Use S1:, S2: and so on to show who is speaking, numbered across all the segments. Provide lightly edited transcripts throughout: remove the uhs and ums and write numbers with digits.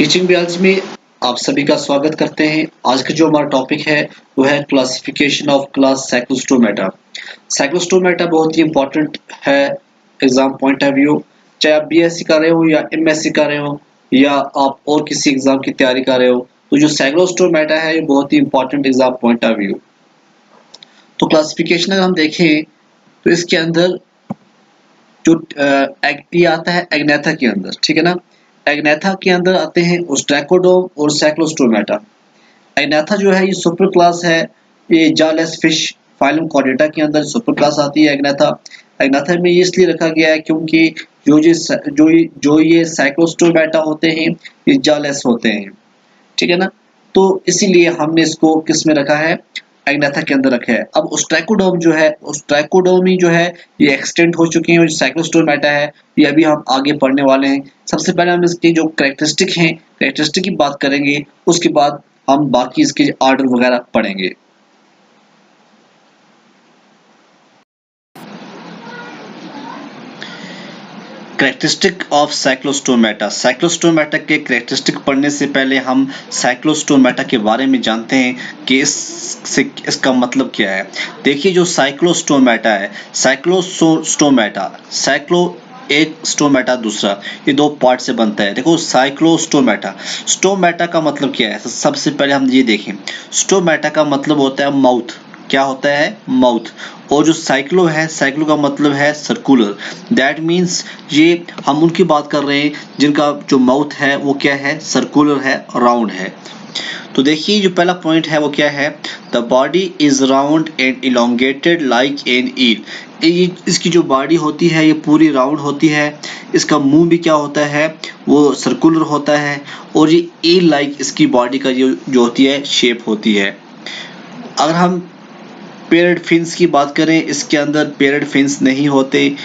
S1: Teaching बियल्स में आप सभी का स्वागत करते हैं। आज का जो हमारा टॉपिक है वो है classification of class Cyclostomata. Cyclostomata बहुत ही इंपॉर्टेंट है एग्जाम पॉइंट ऑफ व्यू। चाहे आप बीएससी कर रहे हो या एमएससी कर रहे हो या आप और किसी एग्जाम की तैयारी कर रहे हो, तो जो साइक्लोस्टोमेटा है ये बहुत ही important exam point of view. तो क्लासिफिकेशन अगर हम देखें तो इसके अंदर जो ये आता है एग्नेथा के अंदर, ठीक है ना। एग्नेथा के अंदर आते हैं ओस्ट्रैकोडोम और साइक्लोस्टोमेटा। एग्नेथा जो है ये सुपर क्लास है, ये जालेस फिश फाइलम कॉर्डेटा के अंदर सुपर क्लास आती है एग्नेथा। एग्नेथा में ये इसलिए रखा गया है क्योंकि जो ये साइक्लोस्टोमेटा होते हैं ये जालेस होते हैं, ठीक है ना। तो इसीलिए हमने इसको किस में रखा है, एग्नेथा के अंदर रखा है। अब ओस्ट्रैकोडोम जो है, ओस्ट्रैकोडोमी जो है ये एक्सटेंट हो चुके हैं और साइक्लोस्टोमेटा है ये अभी हम आगे पढ़ने वाले हैं। सबसे पहले हम इसके जो कैरेक्टरिस्टिक हैं, कैरेक्टरिस्टिक की बात करेंगे, उसके बाद हम बाकी इसके ऑर्डर वगैरह पढ़ेंगे। Characteristic of Cyclostomata. साइक्लोस्टोमेटा के कैरेक्टरिस्टिक पढ़ने से पहले हम साइक्लोस्टोमेटा के बारे में जानते हैं कि इसका मतलब क्या है। देखिए जो साइक्लोस्टोमेटा है, साइक्लोस्टोमेटा, साइक्लो एक स्टोमेटा दूसरा, ये दो पार्ट से बनता है। देखो साइक्लोस्टोमेटा, स्टोमेटा का मतलब क्या है, सबसे पहले हम ये देखें। स्टोमेटा का मतलब होता है माउथ, क्या होता है, माउथ। और जो साइक्लो है, साइक्लो का मतलब है सर्कुलर। दैट मीन्स ये हम उनकी बात कर रहे हैं जिनका जो माउथ है वो क्या है, सर्कुलर है, राउंड है। तो देखिए जो पहला पॉइंट है वो क्या है, the body is round and elongated like an eel. इसकी जो बॉडी होती है ये पूरी राउंड होती है। इसका मुंह भी क्या होता है, वो सर्कुलर होता है। और ये ईल लाइक इसकी बॉडी का जो होती है शेप होती है। अगर हम पेयर्ड फिन्स की बात करें, इसके अंदर पेयर्ड फिन्स नहीं होते।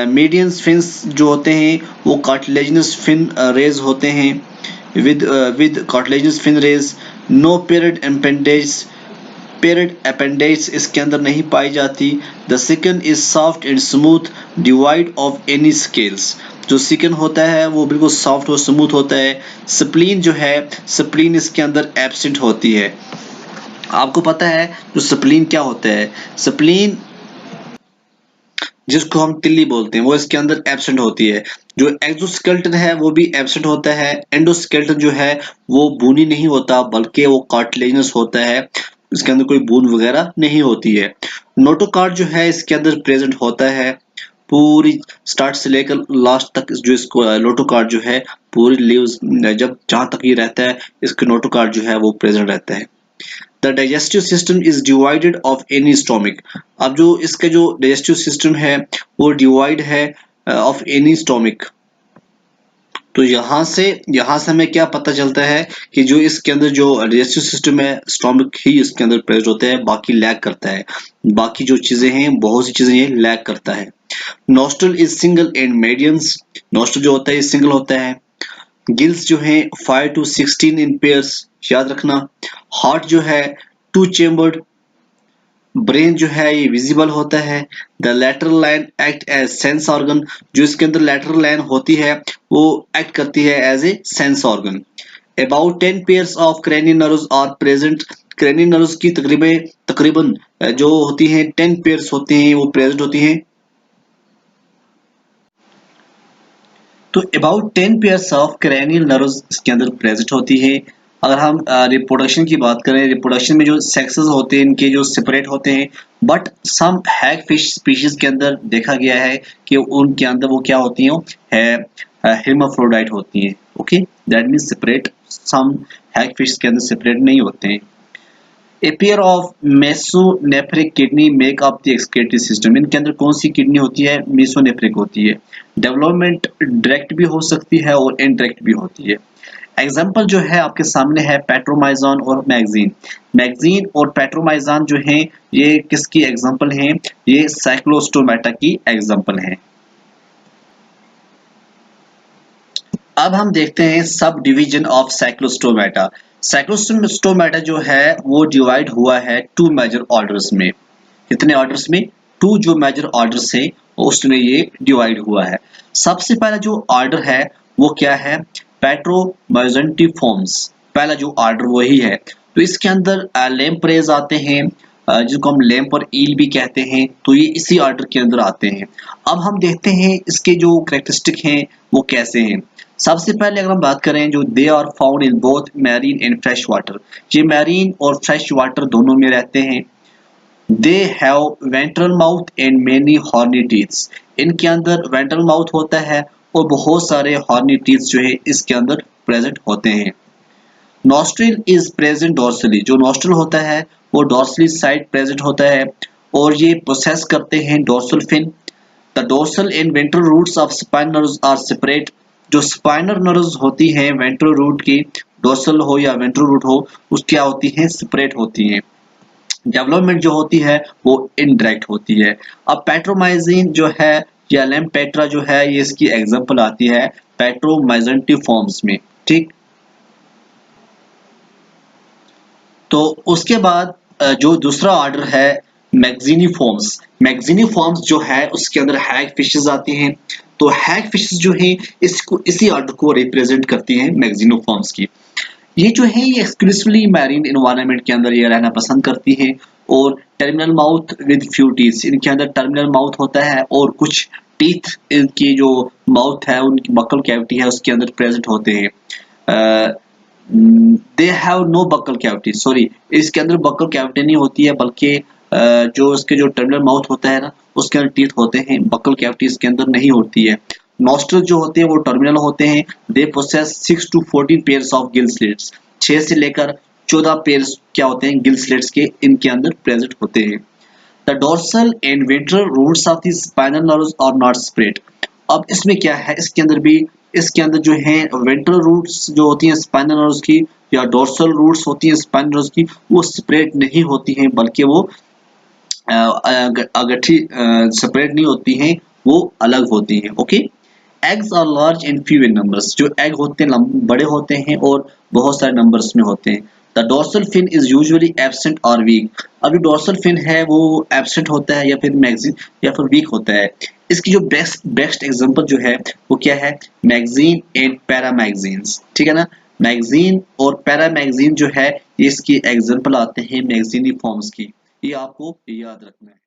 S1: मीडियन फिन्स जो होते हैं वो कार्टिलेजिनस फिन रेज होते हैं with cartilaginous fin rays। no paired appendage इसके अंदर नहीं पाई जाती। the skin is soft and smooth devoid of any scales। जो सिकन होता है वो बिल्कुल सॉफ्ट और स्मूथ होता है। स्प्लीन जो है, स्प्लीन इसके अंदर एब्सेंट होती है। आपको पता है जो स्प्लीन क्या होता है, स्प्लीन जिसको हम तिल्ली बोलते हैं वो इसके अंदर एब्सेंट होती है। जो एक्सोस्केलेटन है वो भी एब्सेंट होता है। एंडोस्केलेटन जो है वो बूनी नहीं होता बल्कि वो कार्टिलेजिनस होता है, इसके अंदर कोई बून वगैरह नहीं होती है। नोटोकार्ड जो है इसके अंदर प्रेजेंट होता है पूरी स्टार्ट से लेकर लास्ट तक। जो इसको नोटोकार्ड जो है पूरी लीव्स जब जहां तक ये रहता है इसके नोटोकार्ड जो है वो प्रेजेंट रहता है। The digestive system is divided of any stomach। अब जो इसका जो digestive system है वो डिवाइड है of any stomach। तो यहाँ से हमें क्या पता चलता है कि जो इसके अंदर जो digestive system है, स्टोमक ही इसके अंदर प्रेजेंट होता है, बाकी लैग करता है। बाकी जो चीजें हैं, बहुत सी चीजें ये लैग करता है। Nostril is single and medians। nostril जो होता है ये सिंगल होता है। गिल्स जो है 5 to 16 इन पेयर्स, याद रखना। हार्ट जो है 2 चेम्बर्ड। ब्रेन जो है ये विजिबल होता है। The lateral line act as sense organ. जो इसके अंदर लैटरल लाइन होती है वो एक्ट करती है as a sense organ. About 10 pairs of cranial nerves are present. Cranial nerves की तकरीबन जो होती हैं 10 पेयर्स होते हैं वो प्रेजेंट होती हैं। तो about 10 pairs of cranial nerves इसके अंदर प्रेजेंट होती है। अगर हम रिप्रोडक्शन की बात करें, रिप्रोडक्शन में जो सेक्सेस होते हैं इनके जो सेपरेट होते हैं, but some hagfish species के अंदर देखा गया है कि उनके अंदर वो क्या होती हैं, हेर्माफ्रोडाइट होती हैं। Okay, that means separate. Some hagfish के अंदर सेपरेट नहीं होते हैं। A pair of mesonephric kidney make up the excretory system। इनके अंदर कौन सी किडनी होती है, मेसोनेफ्रिक होती है। डेवलपमेंट डायरेक्ट भी हो सकती है और इनडायरेक्ट भी होती है। एग्जाम्पल जो है आपके सामने है पेट्रोमाइजन और मैगजीन। मैगजीन और पेट्रोमाइजन जो हैं ये किसकी एग्जाम्पल हैं, ये साइक्लोस्टोमेटा की एग्जाम्पल हैं। अब हम देखते हैं sub division of Cyclostomata. Cyclostomata जो है वो डिवाइड हुआ है 2 मेजर ऑर्डर्स में। कितने ऑर्डर्स में, 2 जो मेजर ऑर्डर्स हैं उसमें ये डिवाइड हुआ है। सबसे पहला जो ऑर्डर है वो क्या है, पेट्रोमेसेंटिफॉर्म्स, पहला जो ऑर्डर वही है। तो इसके अंदर लैम्प्रेज आते हैं, जिसको हम लैम्प और ईल भी कहते हैं, तो ये इसी ऑर्डर के अंदर आते हैं। अब हम देखते हैं इसके जो कैरेक्टरिस्टिक हैं वो कैसे हैं। सबसे पहले अगर हम बात करें, जो they are found in both marine and fresh water, ये मैरीन और फ्रेश वाटर दोनों में रहते हैं। They have ventral mouth and many horny teeths, इनके अंदर वेंट्रल माउथ होता है और बहुत सारे हॉर्नी टीथ्स जो है इसके अंदर प्रेजेंट होते हैं। नॉस्ट्रिल इज प्रेजेंट डॉर्सली, जो नॉस्ट्रिल होता है वो डॉर्सली साइड प्रेजेंट होता है और ये प्रोसेस करते हैं dorsal fin. The dorsal and ventral roots of spinal nerves are separate, जो स्पाइनल नर्व्स होती हैं वेंट्रल रूट की, डोर्सल हो या वेंट्रल रूट हो, उस क्या होती हैं, सेपरेट होती हैं। डेवलपमेंट जो होती है वो इनडायरेक्ट होती है। अब पेट्रोमाइजिन जो है या लैम्पेट्रा जो है, ये इसकी एग्जांपल आती है पेट्रोमाइजेंटिफॉर्म्स में, ठीक। तो उसके बाद जो दूसरा ऑर्डर है मैग्जीनिफॉर्म्स, मैग्जीनिफॉर्म्स जो है उसके अंदर हैग फिशेस आती हैं। तो हैग फिशेस जो हैं इसको इसी ऑर्डर को रिप्रेजेंट करती हैं मैग्जीनिफॉर्म्स की। ये जो है ये एक्सक्लूसिवली मैरीन एनवायरनमेंट के अंदर ये रहना पसंद करती हैं और terminal mouth with few teeth, इनके अंदर टर्मिनल माउथ होता है और कुछ टीथ इनकी जो माउथ है उनकी बकल कैविटी है उसके अंदर प्रेजेंट होते हैं। They have no buccal cavity, sorry इसके अंदर बकल कैविटी नहीं होती है, बल्कि जो इसके जो टर्मिनल माउथ होता है ना उसके अंदर टीथ होते हैं, बकल कैविटी इसके अंदर नहीं होती है। नॉस्ट्रल जो होते हैं वो टर्मिनल होते हैं। They possess 6 to 14 pairs of gill slits, 6 से लेकर 14 पेयर्स क्या होते हैं, गिल स्लिट्स के इनके अंदर प्रेजेंट होते हैं। The dorsal and ventral roots of the spinal nerves are not spread. अब इसमें क्या है, इसके अंदर भी इसके अंदर जो है वेंट्रल रूट्स जो होती हैं स्पाइनल नर्व्स की या डोर्सल रूट्स होती हैं स्पाइनल नर्व्स की, वो स्प्रेड नहीं होती हैं, बल्कि वो अगठी सेपरेट नहीं होती हैं, वो अलग होती हैं। Okay, eggs are large and few in numbers, जो एग होते हैं बड़े होते हैं और बहुत सारे नंबर्स में होते हैं। The dorsal fin is usually absent और वीक, अभी डोर्सल फिन है वो एब्सेंट होता है या फिर मैगजीन या फिर वीक होता है। इसकी जो बेस्ट एग्जांपल जो है वो क्या है, मैगजीन एंड पैरामैगजीन्स, ठीक है ना। मैगजीन और पैरामैगजीन जो है ये इसकी एग्जांपल आते हैं मैगजीनी फॉर्म्स की, ये आपको याद रखना है।